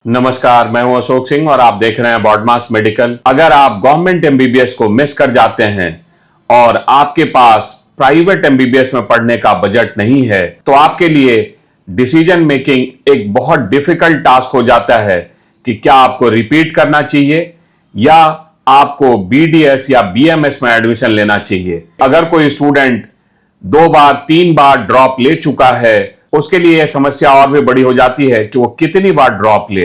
नमस्कार, मैं हूं अशोक सिंह और आप देख रहे हैं बॉडमास मेडिकल। अगर आप गवर्नमेंट एमबीबीएस को मिस कर जाते हैं और आपके पास प्राइवेट एमबीबीएस में पढ़ने का बजट नहीं है तो आपके लिए डिसीजन मेकिंग एक बहुत डिफिकल्ट टास्क हो जाता है कि क्या आपको रिपीट करना चाहिए या आपको बीडीएस या बीएमएस में एडमिशन लेना चाहिए। अगर कोई स्टूडेंट 2 बार 3 बार ड्रॉप ले चुका है उसके लिए यह समस्या और भी बड़ी हो जाती है कि वो कितनी बार ड्रॉप ले।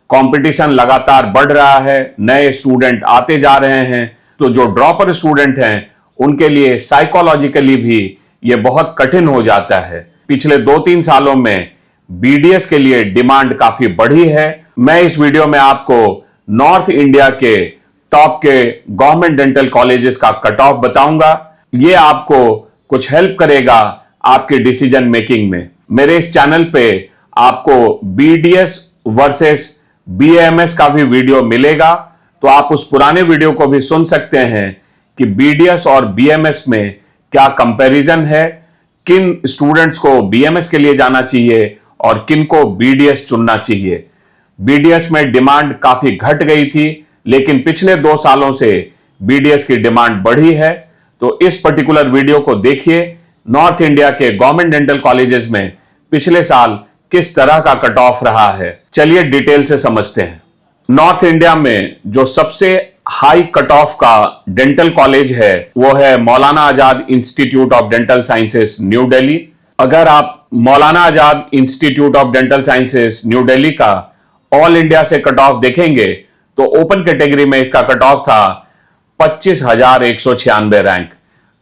कंपटीशन लगातार बढ़ रहा है, नए स्टूडेंट आते जा रहे हैं, तो जो ड्रॉपर स्टूडेंट हैं उनके लिए साइकोलॉजिकली भी ये बहुत कठिन हो जाता है। पिछले 2-3 सालों में बीडीएस के लिए डिमांड काफी बढ़ी है। मैं इस वीडियो में आपको नॉर्थ इंडिया के टॉप के गवर्नमेंट डेंटल कॉलेजेस का कट ऑफ बताऊंगा। ये आपको कुछ हेल्प करेगा आपके डिसीजन मेकिंग में। मेरे इस चैनल पे आपको बीडीएस वर्सेस बीएमएस का भी वीडियो मिलेगा, तो आप उस पुराने वीडियो को भी सुन सकते हैं कि बीडीएस और बीएमएस में क्या कंपैरिजन है, किन स्टूडेंट्स को बीएमएस के लिए जाना चाहिए और किन को बीडीएस चुनना चाहिए। बीडीएस में डिमांड काफी घट गई थी, लेकिन पिछले 2 सालों से बीडीएस की डिमांड बढ़ी है। तो इस पर्टिकुलर वीडियो को देखिए, नॉर्थ इंडिया के गवर्नमेंट डेंटल कॉलेजेस में पिछले साल किस तरह का कट ऑफ रहा है। चलिए डिटेल से समझते हैं। नॉर्थ इंडिया में जो सबसे हाई कट ऑफ का डेंटल कॉलेज है वो है Maulana Azad Institute of Dental Sciences New Delhi. अगर आप Maulana Azad Institute of Dental Sciences New Delhi का ऑल इंडिया से कट ऑफ देखेंगे तो ओपन कैटेगरी में इसका कट ऑफ था 25,196 रैंक,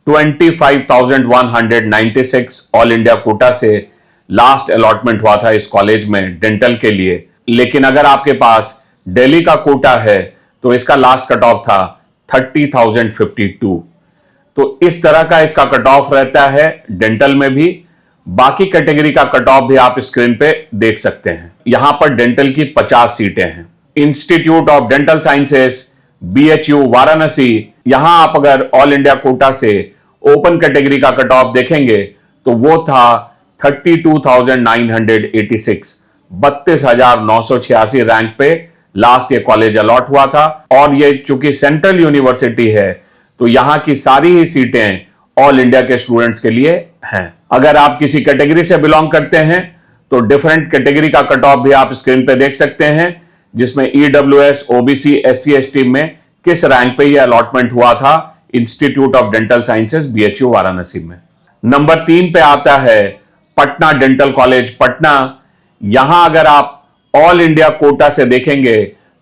25,196 ऑल इंडिया कोटा से लास्ट अलॉटमेंट हुआ था इस कॉलेज में डेंटल के लिए। लेकिन अगर आपके पास दिल्ली का कोटा है तो इसका लास्ट कट ऑफ था 30,052। तो इस तरह का इसका कट ऑफ रहता है डेंटल में भी। बाकी कैटेगरी का कट ऑफ भी आप स्क्रीन पे देख सकते हैं। यहां पर डेंटल की 50 सीटें हैं। Institute of Dental sciences BHU Varanasi, यहां आप अगर ऑल इंडिया कोटा से ओपन कैटेगरी का कट ऑफ देखेंगे तो वो था 32,986, 32,986 रैंक पे लास्ट ये कॉलेज अलॉट हुआ था। और ये चूंकि सेंट्रल यूनिवर्सिटी है तो यहां की सारी ही सीटें ऑल इंडिया के स्टूडेंट्स के लिए हैं। अगर आप किसी कैटेगरी से बिलोंग करते हैं तो डिफरेंट कैटेगरी का कट ऑफ भी आप स्क्रीन पे देख सकते हैं, जिसमें ईडब्ल्यूएस, ओबीसी, एससी, एसटी में किस रैंक पे ये अलॉटमेंट हुआ था institute of Dental sciences BHU Varanasi में। नंबर 3 पे आता है पटना डेंटल कॉलेज पटना। यहां अगर आप ऑल इंडिया कोटा से देखेंगे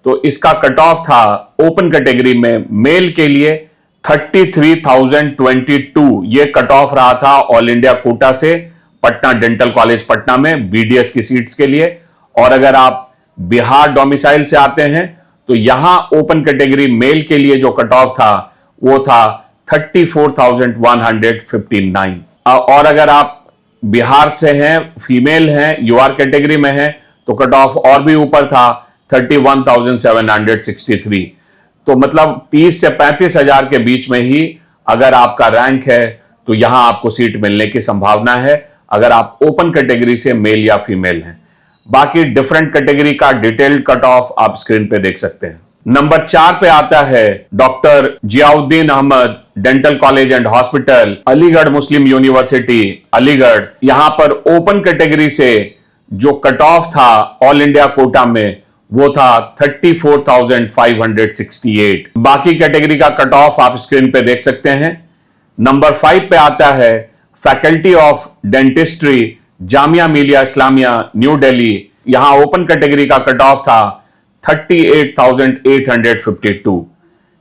तो इसका कट ऑफ था ओपन कैटेगरी में मेल के लिए 33,022, ये कट ऑफ रहा था ऑल इंडिया कोटा से पटना डेंटल कॉलेज पटना में बीडीएस की सीट्स के लिए। और अगर आप बिहार डोमिसाइल से आते हैं तो यहां ओपन कैटेगरी मेल के लिए जो कट ऑफ था वो था 34,159। और अगर आप बिहार से हैं, फीमेल हैं, यूआर कैटेगरी में हैं तो कट ऑफ और भी ऊपर था 31,763। तो मतलब 30 से 35,000 के बीच में ही अगर आपका रैंक है तो यहां आपको सीट मिलने की संभावना है अगर आप ओपन कैटेगरी से मेल या फीमेल हैं। बाकी डिफरेंट कैटेगरी का डिटेल्ड कट ऑफ आप स्क्रीन पे देख सकते हैं। नंबर 4 पे आता है doctor Ziauddin Ahmed dental college and hospital, Aligarh Muslim university Aligarh. यहां पर ओपन कैटेगरी से जो कट ऑफ था ऑल इंडिया कोटा में वो था 34,568। बाकी कैटेगरी का कट ऑफ आप स्क्रीन पे देख सकते हैं। नंबर 5 पे आता है Faculty of dentistry Jamia Millia Islamia new Delhi. यहां ओपन कैटेगरी का कट ऑफ था 38,852।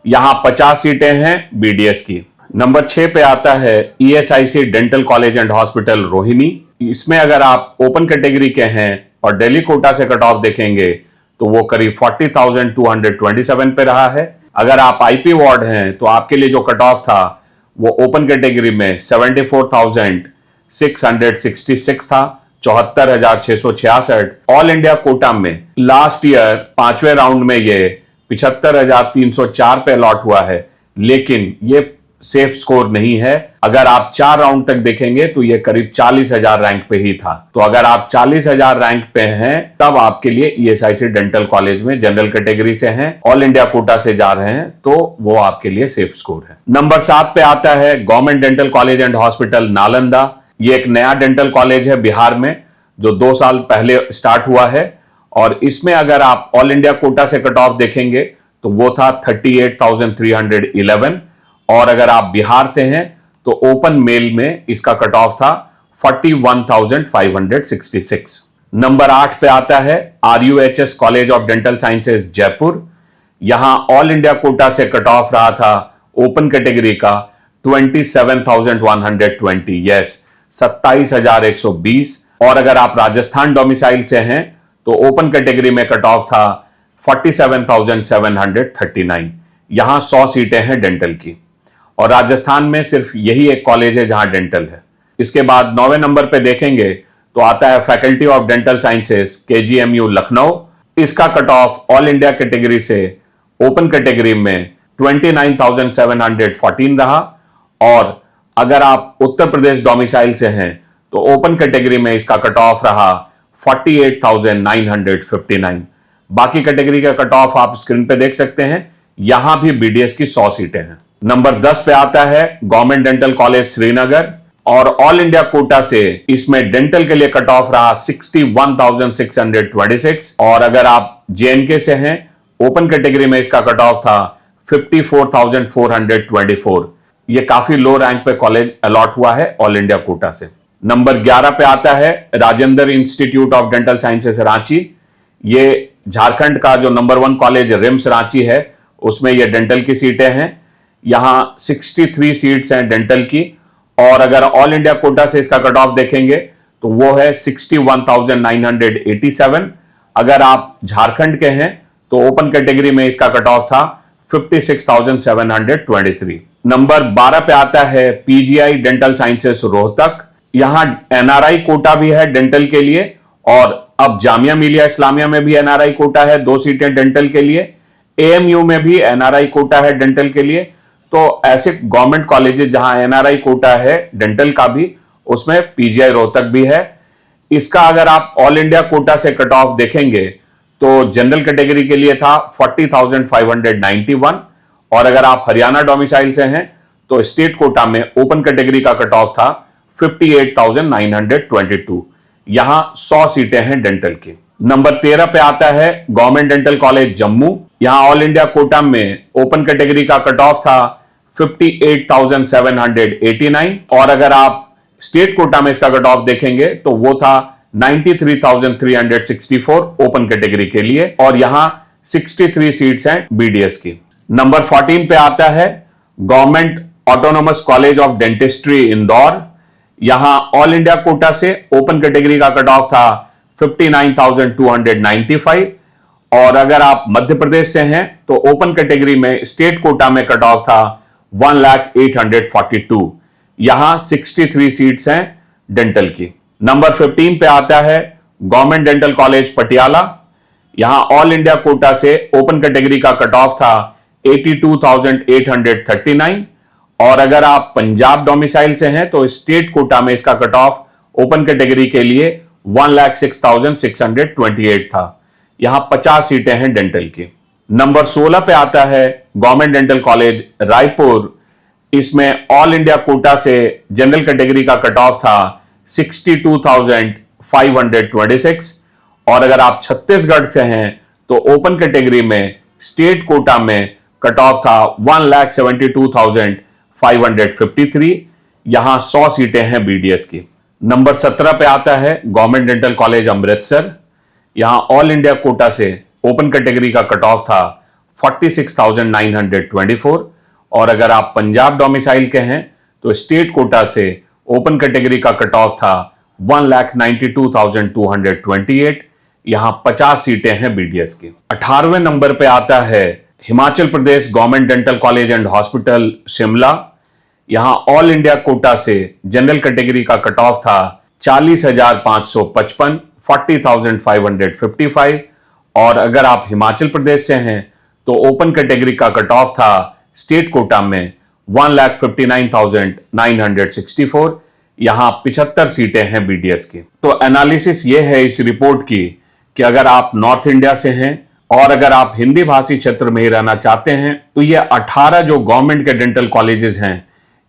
यहां 50 सीटें हैं बीडीएस की। नंबर 6 पे आता है ESIC dental college and hospital Rohini. इसमें अगर आप ओपन कैटेगरी के हैं और दिल्ली कोटा से कट ऑफ देखेंगे तो वो करीब 40,227 पे रहा है। अगर आप आईपी वार्ड हैं तो आपके लिए जो कट ऑफ था वो ओपन कैटेगरी में 74,666 था, 74,666। ऑल इंडिया कोटा में लास्ट ईयर 5वें राउंड में ये 75,304 पे अलॉट हुआ है, लेकिन ये सेफ स्कोर नहीं है। अगर आप 4 राउंड तक देखेंगे तो ये करीब 40,000 रैंक पे ही था। तो अगर आप 40,000 रैंक पे हैं तब आपके लिए ईएसआईसी डेंटल कॉलेज में जनरल कैटेगरी से हैं, ऑल इंडिया कोटा से जा रहे हैं, तो वो आपके लिए सेफ स्कोर है। नंबर 7 पे आता है government Dental college and hospital Nalanda. ये एक नया डेंटल कॉलेज है बिहार में, जो 2 साल पहले स्टार्ट हुआ है। और इसमें अगर आप ऑल इंडिया कोटा से कट ऑफ देखेंगे तो वो था 38,311, और अगर आप बिहार से हैं तो ओपन मेल में इसका कट ऑफ था 41,566। नंबर 8 पे आता है RUHS college of Dental sciences Jaipur. यहां ऑल इंडिया कोटा से कट ऑफ रहा था ओपन कैटेगरी का 27,120, यस 27,120। और अगर आप राजस्थान डोमिसाइल से हैं तो ओपन कैटेगरी में कट ऑफ था 47,739। यहां 100 सीटें हैं डेंटल की, और राजस्थान में सिर्फ यही एक कॉलेज है जहां डेंटल है। इसके बाद 9वें नंबर पे देखेंगे तो आता है Faculty of Dental Sciences KGMU Lucknow. इसका cut off all India category से ओपन कैटेगरी में 29,714 रहा। और अगर आप उत्तर प्रदेश डोमिसाइल से हैं तो ओपन कैटेगरी में इसका कट ऑफ रहा 48,959। बाकी कैटेगरी का कट ऑफ आप स्क्रीन पे देख सकते हैं। यहां भी BDS की 100 सीटें हैं। नंबर 10 पे आता है गवर्नमेंट डेंटल कॉलेज श्रीनगर, और ऑल इंडिया कोटा से इसमें डेंटल के लिए कट ऑफ रहा 61,626। और अगर आप JNK से हैं ओपन कैटेगरी में इसका कट ऑफ था 54,424। ये काफी लो रैंक पे कॉलेज अलॉट हुआ है ऑल इंडिया कोटा से। नंबर 11 पे आता है Rajendra institute of Dental sciences Ranchi. ये झारखंड का जो नंबर 1 कॉलेज रिम्स रांची है, उसमें ये डेंटल की सीटें हैं। यहां 63 सीट्स हैं डेंटल की, और अगर ऑल इंडिया कोटा से इसका कट ऑफ देखेंगे तो वो है 61,987। अगर आप झारखंड के हैं तो ओपन कैटेगरी में इसका कट ऑफ था 56,723। नंबर 12 पे आता है PGI डेंटल साइंसेस रोहतक। यहां NRI कोटा भी है डेंटल के लिए, और अब जामिया मिलिया इस्लामिया में भी NRI कोटा है, 2 सीटें डेंटल के लिए। AMU में भी NRI कोटा है डेंटल के लिए। तो ऐसे गवर्नमेंट कॉलेजेस जहां NRI कोटा है डेंटल का भी, उसमें PGI रोहतक भी है। इसका अगर आप ऑल इंडिया कोटा से कट ऑफ देखेंगे तो जनरल कैटेगरी के लिए था 40,591, और अगर आप हरियाणा डोमिसाइल से हैं तो स्टेट कोटा में ओपन कैटेगरी का कट ऑफ था 58,922। यहां 100 सीटें हैं डेंटल की। नंबर 13 पे आता है गवर्नमेंट डेंटल कॉलेज जम्मू। यहां ऑल इंडिया कोटा में ओपन कैटेगरी का कट ऑफ था 58,789, और अगर आप स्टेट कोटा में इसका कट ऑफ देखेंगे तो वो था 93,364 ओपन कैटेगरी के लिए, और यहां 63 सीट्स हैं BDS की। नंबर 14 पे आता है government autonomous college of dentistry Indore. यहां ऑल इंडिया कोटा से ओपन कैटेगरी का कट ऑफ था 59,295, और अगर आप मध्य प्रदेश से हैं तो ओपन कैटेगरी में स्टेट कोटा में कट ऑफ था 1,08,42। यहां 63 सीट्स हैं डेंटल की। नंबर 15 पे आता है गवर्नमेंट डेंटल कॉलेज पटियाला। यहां ऑल इंडिया कोटा से ओपन कैटेगरी का कट ऑफ था 82,839, और अगर आप पंजाब डोमिसाइल से हैं तो स्टेट कोटा में इसका कट ऑफ ओपन कैटेगरी के लिए 1,06,628 था। यहां 50 सीटें हैं डेंटल की। नंबर 16 पे आता है गवर्नमेंट डेंटल कॉलेज रायपुर। इसमें ऑल इंडिया कोटा से जनरल कैटेगरी का कट ऑफ था 62,526, और अगर आप छत्तीसगढ़ से हैं तो ओपन कैटेगरी में स्टेट कोटा में कट ऑफ था 1,72,553। यहां 100 सीटें हैं BDS की। नंबर 17 पे आता है गवर्नमेंट डेंटल कॉलेज अमृतसर। यहां ऑल इंडिया कोटा से ओपन कैटेगरी का कट ऑफ था 46,924, और अगर आप पंजाब डोमिसाइल के हैं तो स्टेट कोटा से ओपन कैटेगरी का कट ऑफ था 1,92,228। यहां 50 सीटें हैं BDS की। 18वें नंबर पे आता है Himachal Pradesh Government Dental college and Hospital Shimla. यहां ऑल इंडिया कोटा से जनरल कैटेगरी का कट ऑफ था 40,555, 40,555, और अगर आप हिमाचल प्रदेश से हैं तो ओपन कैटेगरी का कट ऑफ था स्टेट कोटा में 1,59,964। यहां 75 सीटें हैं बीडीएस की। तो एनालिसिस ये है इस रिपोर्ट की कि अगर आप नॉर्थ इंडिया से हैं और अगर आप हिंदी भाषी क्षेत्र में ही रहना चाहते हैं तो ये 18 जो गवर्नमेंट के डेंटल कॉलेजेस हैं,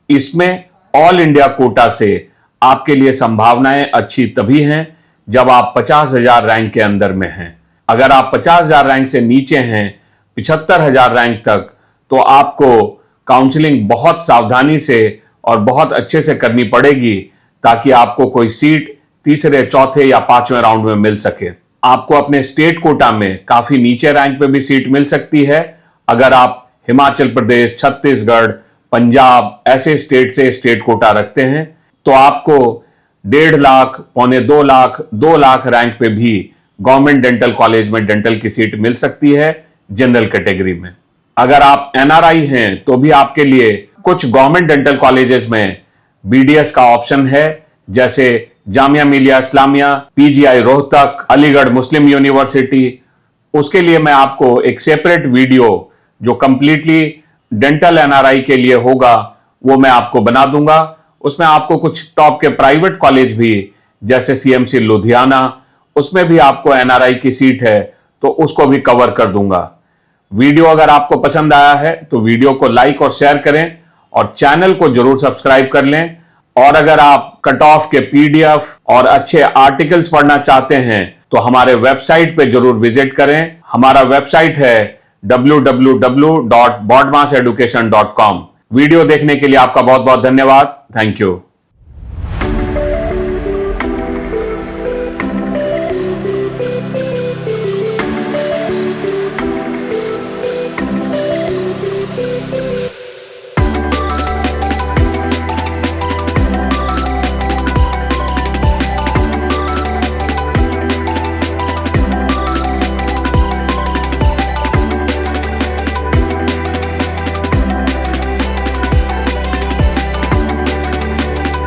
इसमें ऑल इंडिया कोटा से आपके लिए संभावनाएं अच्छी तभी हैं जब आप 50,000 रैंक के अंदर में हैं। अगर आप 50,000 रैंक से नीचे हैं, 75,000 रैंक तक, तो आपको काउंसलिंग बहुत सावधानी से और बहुत अच्छे से करनी पड़ेगी ताकि आपको कोई सीट तीसरे, चौथे या पांचवें राउंड में मिल सके। आपको अपने स्टेट कोटा में काफी नीचे रैंक पे भी सीट मिल सकती है। अगर आप हिमाचल प्रदेश, छत्तीसगढ़, पंजाब ऐसे स्टेट से स्टेट कोटा रखते हैं तो आपको 1.5 लाख, 2.25 लाख, 2 लाख रैंक पे भी गवर्नमेंट डेंटल कॉलेज में डेंटल की सीट मिल सकती है जनरल कैटेगरी में। अगर आप एनआरआई हैं तो भी आपके लिए कुछ गवर्नमेंट डेंटल कॉलेजेस में बीडीएस का ऑप्शन है, जैसे Jamia Millia Islamia, PGI Rohtak, Aligarh Muslim university. उसके लिए मैं आपको एक सेपरेट वीडियो जो कंप्लीटली डेंटल एनआरआई के लिए होगा वो मैं आपको बना दूंगा। उसमें आपको कुछ टॉप के प्राइवेट कॉलेज भी जैसे सीएमसी लुधियाना, उसमें भी आपको एनआरआई की सीट है तो उसको भी कवर कर दूंगा। वीडियो अगर आपको पसंद आया है तो वीडियो को लाइक और शेयर करें और चैनल को जरूर सब्सक्राइब कर लें। और अगर आप कट ऑफ के पीडीएफ और अच्छे आर्टिकल्स पढ़ना चाहते हैं तो हमारे वेबसाइट पे जरूर विजिट करें। हमारा वेबसाइट है www.bodmaseducation.com। वीडियो देखने के लिए आपका बहुत बहुत धन्यवाद। Thank you.